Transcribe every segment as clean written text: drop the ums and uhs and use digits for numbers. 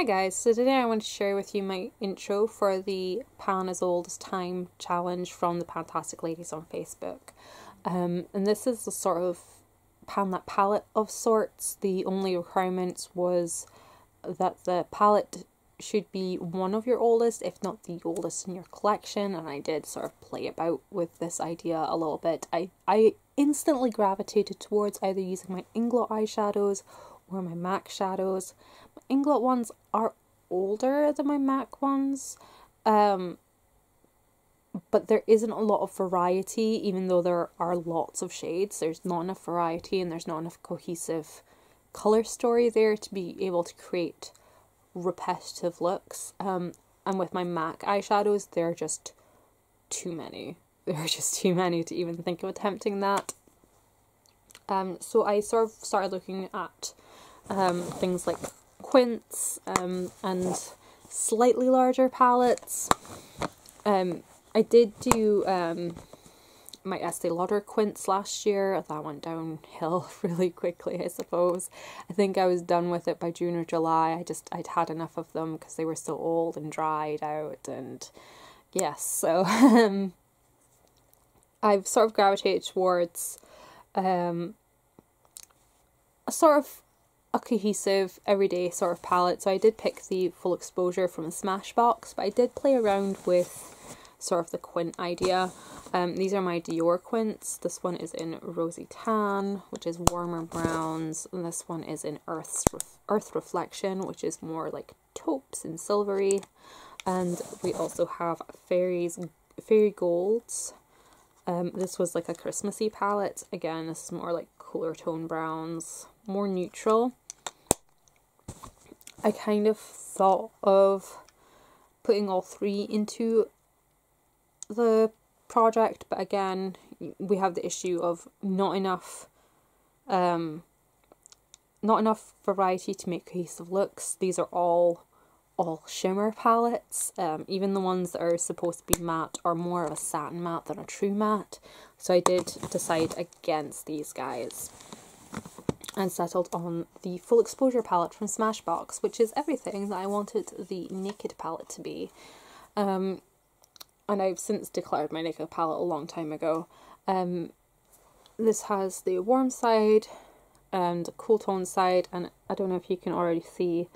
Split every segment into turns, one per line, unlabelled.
Hi guys, so today I want to share with you my intro for the Pan as Old as Time challenge from the Pantastic Ladies on Facebook. And this is the sort of Panlet palette of sorts. The only requirement was that the palette should be one of your oldest, if not the oldest in your collection, and I did sort of play about with this idea a little bit. I instantly gravitated towards either using my Inglot eyeshadows or my MAC shadows. My Inglot ones are older than my MAC ones, but there isn't a lot of variety, even though there are lots of shades. There's not enough variety and there's not enough cohesive colour story there to be able to create repetitive looks. And with my MAC eyeshadows, they're just too many. There are just too many to even think of attempting that. So I sort of started looking at things like quints and slightly larger palettes. I did do my Estee Lauder quints last year. That went downhill really quickly, I suppose. I think I was done with it by June or July. I'd had enough of them because they were so old and dried out, and yes, so I've sort of gravitated towards a sort of a cohesive, everyday sort of palette. So I did pick the Full Exposure from Smashbox, but I did play around with sort of the quint idea. These are my Dior quints. This one is in Rosy Tan, which is warmer browns, and this one is in Earth Reflection, which is more like taupes and silvery. And we also have Fairy Golds. This was like a Christmassy palette. Again, this is more like cooler tone browns, more neutral. I kind of thought of putting all three into the project, but again, we have the issue of not enough variety to make cohesive looks. These are all shimmer palettes. Even the ones that are supposed to be matte are more of a satin matte than a true matte. So I did decide against these guys and settled on the Full Exposure palette from Smashbox, which is everything that I wanted the Naked palette to be. And I've since declared my Naked palette a long time ago. This has the warm side and cool tone side, and I don't know if you can already see,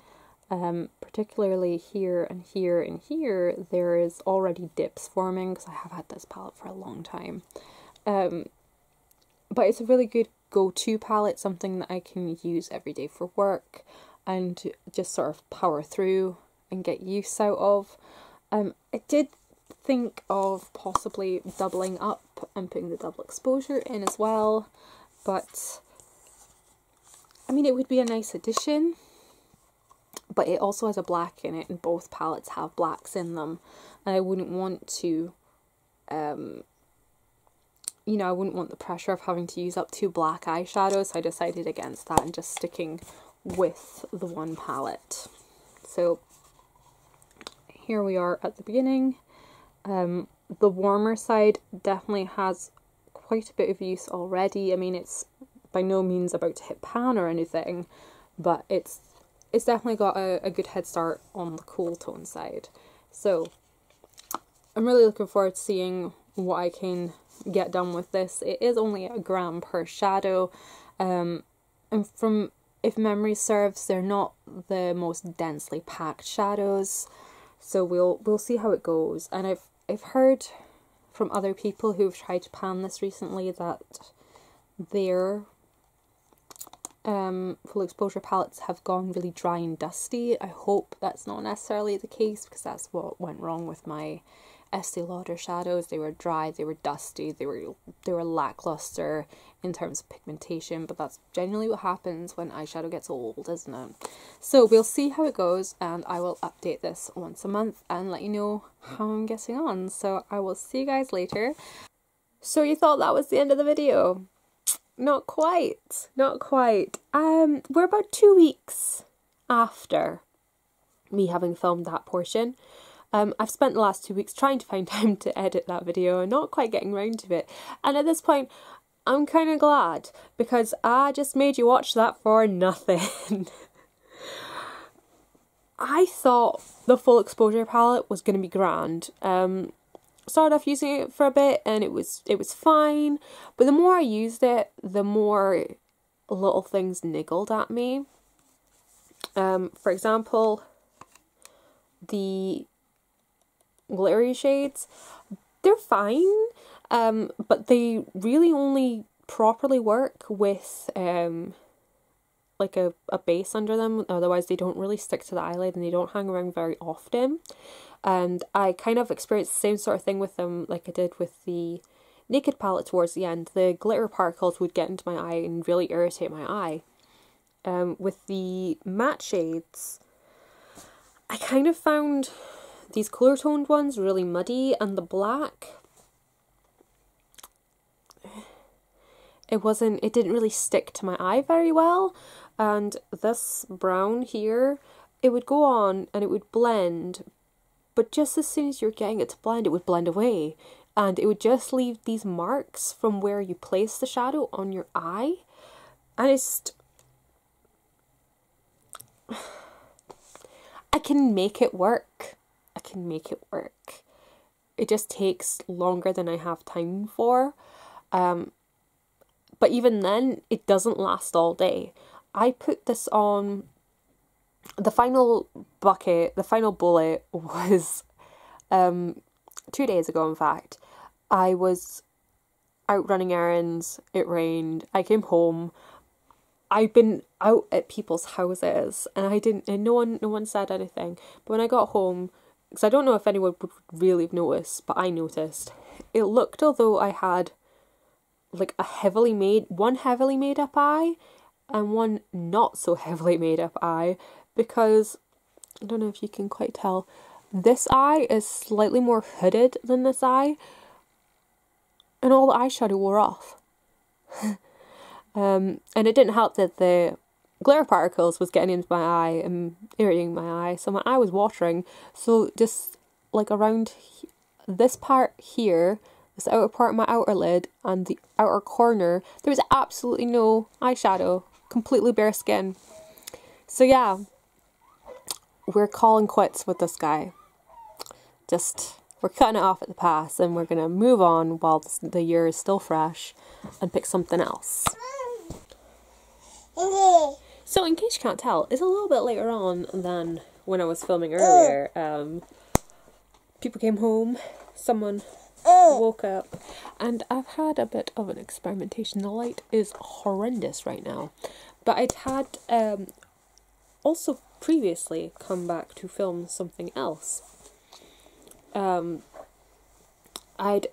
particularly here and here and here, there is already dips forming because I have had this palette for a long time. But it's a really good go-to palette, something that I can use every day for work and just sort of power through and get use out of. I did think of possibly doubling up and putting the double exposure in as well, but I mean, it would be a nice addition, but it also has a black in it, and both palettes have blacks in them, and I wouldn't want to you know, I wouldn't want the pressure of having to use up 2 black eyeshadows, so I decided against that and just sticking with the one palette. So here we are at the beginning. The warmer side definitely has quite a bit of use already. I mean, it's by no means about to hit pan or anything, but it's definitely got a good head start on the cool tone side. So I'm really looking forward to seeing what I can get done with this. It is only 1 gram per shadow, and from, if memory serves, they're not the most densely packed shadows, so we'll see how it goes. And I've heard from other people who've tried to pan this recently that their Full Exposure palettes have gone really dry and dusty. I hope that's not necessarily the case, because that's what went wrong with my Estee Lauder shadows. They were dry, they were dusty, they were lackluster in terms of pigmentation, but that's generally what happens when eyeshadow gets old, isn't it? So we'll see how it goes, and I will update this once a month and let you know how I'm getting on. So I will see you guys later. So you thought that was the end of the video? Not quite, not quite. We're about 2 weeks after me having filmed that portion. I've spent the last 2 weeks trying to find time to edit that video and not quite getting round to it. And at this point, I'm kind of glad, because I just made you watch that for nothing. I thought the full exposure palette was going to be grand. Started off using it for a bit and it was fine, but the more I used it, the more little things niggled at me. For example, the glittery shades, they're fine, but they really only properly work with like a base under them, otherwise they don't really stick to the eyelid and they don't hang around very often. And I kind of experienced the same sort of thing with them like I did with the Naked palette towards the end. The glitter particles would get into my eye and really irritate my eye. With the matte shades, I kind of found these cooler toned ones really muddy, and the black, it didn't really stick to my eye very well. And this brown here, it would go on and it would blend, but just as soon as you're getting it to blend, it would blend away. And it would just leave these marks from where you place the shadow on your eye. And it's just, I can make it work. I can make it work. It just takes longer than I have time for. But even then, it doesn't last all day. I put this on, the final bucket, the final bullet was 2 days ago, in fact. I was out running errands, it rained, I came home, I've been out at people's houses and no one said anything. But when I got home, because I don't know if anyone would really have noticed, but I noticed, it looked although I had like one heavily made up eye and one not so heavily made up eye, because I don't know if you can quite tell, this eye is slightly more hooded than this eye, and all the eyeshadow wore off. And it didn't help that the glitter particles was getting into my eye and irritating my eye, so my eye was watering. So just like around this part here, this outer part of my outer lid and the outer corner, there was absolutely no eyeshadow, completely bare skin. So yeah, we're calling quits with this guy. We're cutting it off at the pass and we're going to move on while the year is still fresh and pick something else. So in case you can't tell, it's a little bit later on than when I was filming earlier. People came home, someone woke up, and I've had a bit of an experimentation. The light is horrendous right now, but I'd had also previously come back to film something else. I'd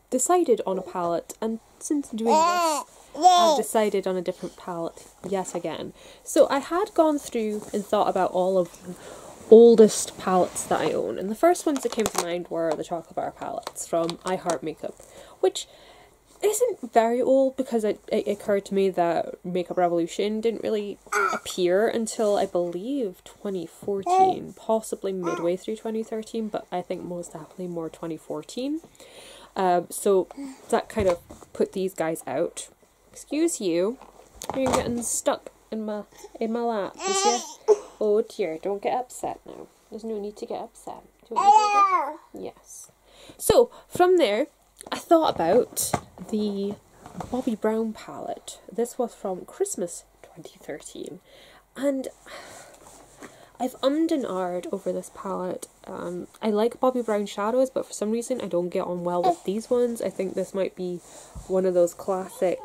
decided on a palette, and since doing this, I've decided on a different palette yet again. So I had gone through and thought about all of the oldest palettes that I own, and the first ones that came to mind were the Chocolate Bar palettes from I Heart Makeup, which isn't very old because it occurred to me that Makeup Revolution didn't really appear until I believe 2014, possibly midway through 2013, but I think most definitely more 2014. So that kind of put these guys out. Excuse you, you're getting stuck in my lap, is you? Oh dear, don't get upset now. There's no need to get upset. Yes. So from there, I thought about the Bobbi Brown palette. This was from Christmas 2013, and I've ummed and ahed over this palette. I like Bobbi Brown shadows, but for some reason I don't get on well with these ones. I think this might be one of those classic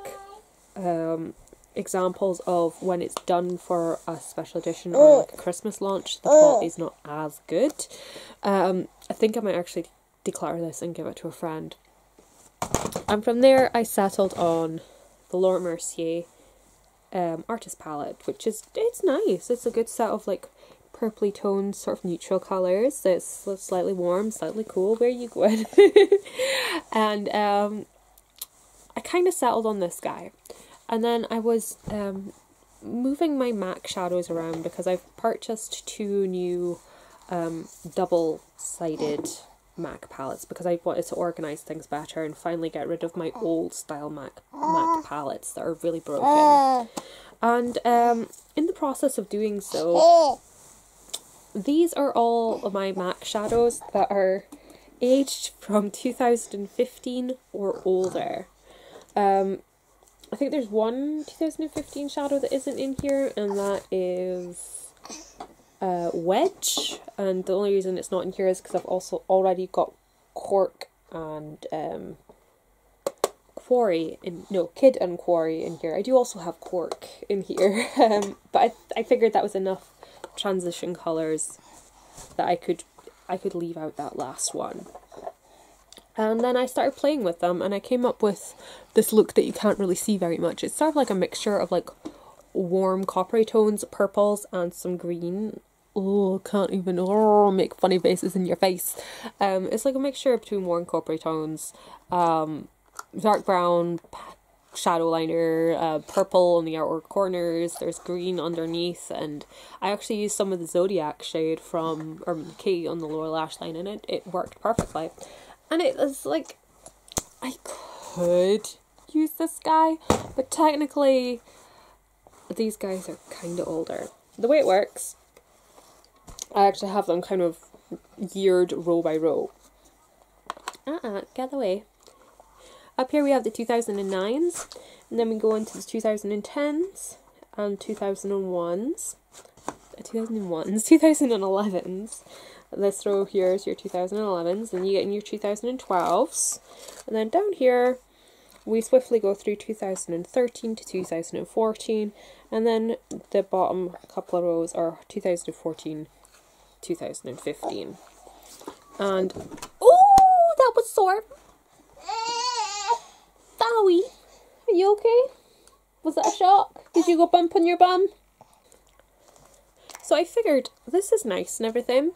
examples of when it's done for a special edition or like a Christmas launch, the quality is not as good. I think I might actually declutter this and give it to a friend. And from there I settled on the Laura Mercier artist palette, which is, it's nice. It's a good set of like purpley toned sort of neutral colours. It's slightly warm, slightly cool. Where you going? And I kind of settled on this guy. And then I was moving my MAC shadows around because I've purchased 2 new double-sided MAC palettes because I wanted to organise things better and finally get rid of my old style MAC palettes that are really broken. And in the process of doing so, these are all of my MAC shadows that are aged from 2015 or older. I think there's one 2015 shadow that isn't in here, and that is Wedge. And the only reason it's not in here is because I've also already got Cork and Quarry Kid and Quarry in here. I do also have Cork in here, but I figured that was enough transition colours that I could leave out that last one. And then I started playing with them, and I came up with this look that you can't really see very much. It's sort of like a mixture of like warm coppery tones, purples, and some green. Oh, can't even make funny faces in your face. It's like a mixture between warm coppery tones, dark brown shadow liner, purple on the outer corners, there's green underneath, and I actually used some of the Zodiac shade from Urban Decay on the lower lash line, and it worked perfectly. And it was like, I could use this guy, but technically these guys are kind of older. The way it works, I actually have them kind of geared row by row. Get away. Up here we have the 2009s, and then we go into the 2010s, and 2011s. This row here is your 2011s, then you get in your 2012s, and then down here we swiftly go through 2013 to 2014, and then the bottom couple of rows are 2014, 2015. And, oh, that was sore. Dowie, are you okay? Was that a shock? Did you go bump on your bum? So I figured this is nice and everything.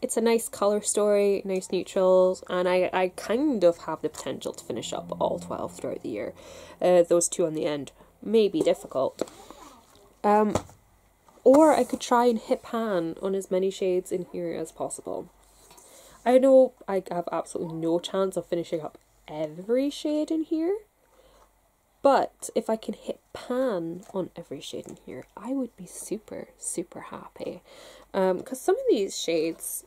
It's a nice colour story, nice neutrals, and I kind of have the potential to finish up all 12 throughout the year. Those two on the end may be difficult. Or I could try and hit pan on as many shades in here as possible. I know I have absolutely no chance of finishing up every shade in here, but if I can hit pan on every shade in here, I would be super, super happy. Because some of these shades,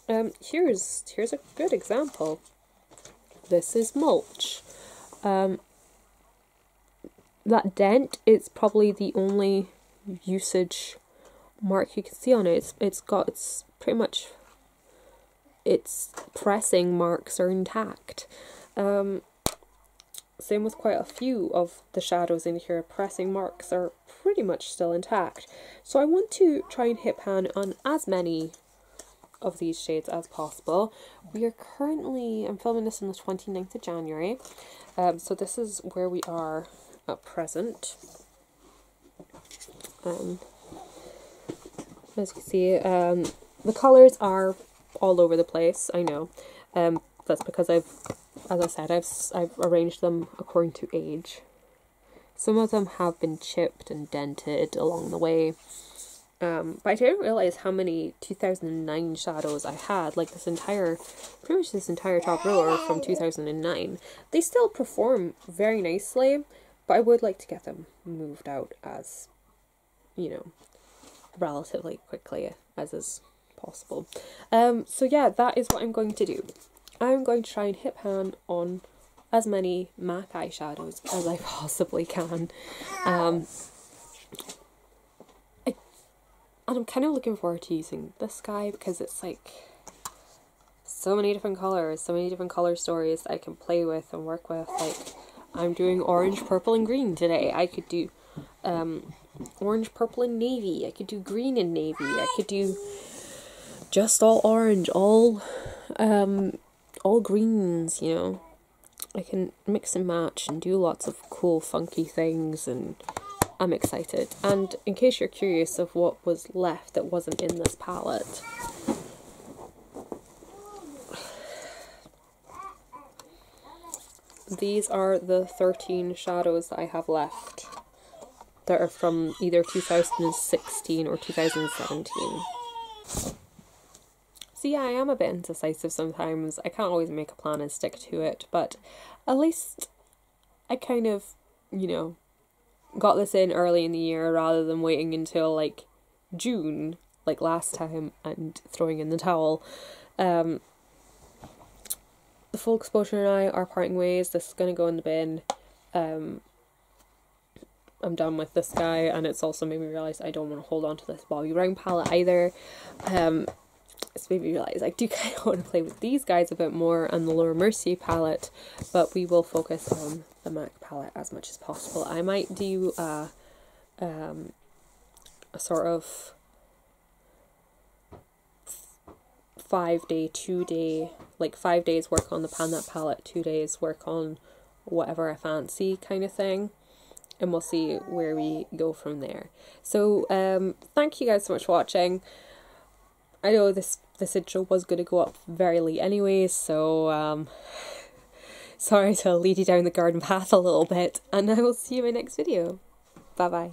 here's a good example. This is Mulch. That dent is probably the only usage mark you can see on it. It's pretty much, its pressing marks are intact. Same with quite a few of the shadows in here. Pressing marks are pretty much still intact. So I want to try and hit pan on as many of these shades as possible. We are currently, I'm filming this on the 29th of January. So this is where we are at present. As you can see, the colours are all over the place, I know. That's because as I said, I've arranged them according to age. Some of them have been chipped and dented along the way. But I didn't realise how many 2009 shadows I had. Like pretty much this entire top row are from 2009. They still perform very nicely, but I would like to get them moved out as, relatively quickly as is possible. So yeah, that is what I'm going to do. I'm going to try and hit pan on as many MAC eyeshadows as I possibly can. And I'm kind of looking forward to using this guy because it's like so many different colours, so many different colour stories that I can play with and work with. Like, I'm doing orange, purple, and green today. I could do orange, purple, and navy. I could do green and navy. I could do just all orange, all greens, I can mix and match and do lots of cool funky things, and I'm excited. And in case you're curious of what was left that wasn't in this palette, these are the 13 shadows that I have left that are from either 2016 or 2017. So yeah, I am a bit indecisive sometimes. I can't always make a plan and stick to it, but at least I kind of, got this in early in the year rather than waiting until like June like last time and throwing in the towel. The full exposure and I are parting ways. This is going to go in the bin. I'm done with this guy, and it's also made me realise I don't want to hold on to this Bobbi Brown palette either. It's made me realise I do kind of want to play with these guys a bit more and the Laura Mercier palette, but we will focus on the MAC palette as much as possible. I might do a sort of 5-day, 2-day, like 5 days work on the Pan That palette, 2 days work on whatever I fancy kind of thing, and we'll see where we go from there. So thank you guys so much for watching. I know this intro was going to go up very late anyways, so sorry to lead you down the garden path a little bit, and I will see you in my next video. Bye bye.